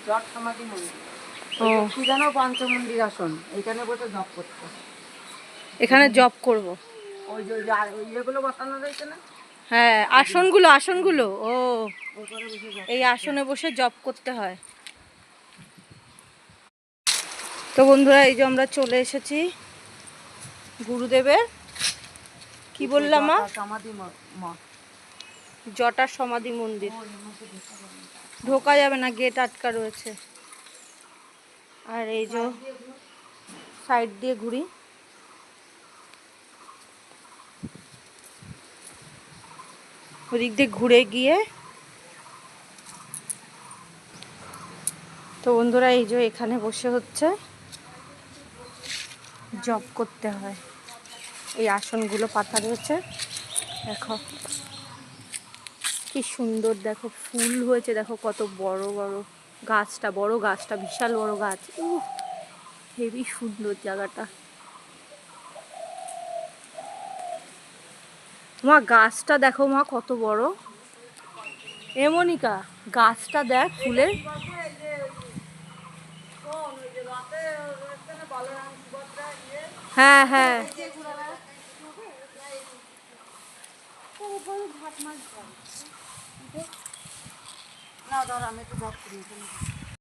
জট সমাধি মন্দির। কি জানো, পঞ্চমন্দির আসন, এখানে বসে জপ করতে। এখানে জপ করব। ওই যে ইয়েগুলো বসানো রয়েছে না? হ্যাঁ, আসনগুলো। ও, এই আসনে বসে জপ করতে হয়। তো বন্ধুরা, এই যে আমরা চলে এসেছি গুরুদেবের, কি বললাম মা? সমাধি মঠ, জটা সমাধি মন্দির। ঢোকা যাবে না, গেট আটকা রয়েছে। আর এই যে সাইড দিয়ে ঘুরি। ওদিক দিয়ে ঘুরে গিয়ে, তো বন্ধুরা এই যে এখানে বসে হচ্ছে জব করতে হয়। এই আসনগুলো পাতা রয়েছে, দেখো কি সুন্দর, দেখো ফুল হয়েছে, দেখো কত বড় বড় গাছটা, বড় গাছটা বিশাল বড় গাছ। হেবি সুন্দর জায়গাটা। মা গাছটা দেখো মা, কত বড়। মনিকা, গাছটা দেখ ফুলের। হ্যাঁ হ্যাঁ, না ধর, আমি একটু জপ করি।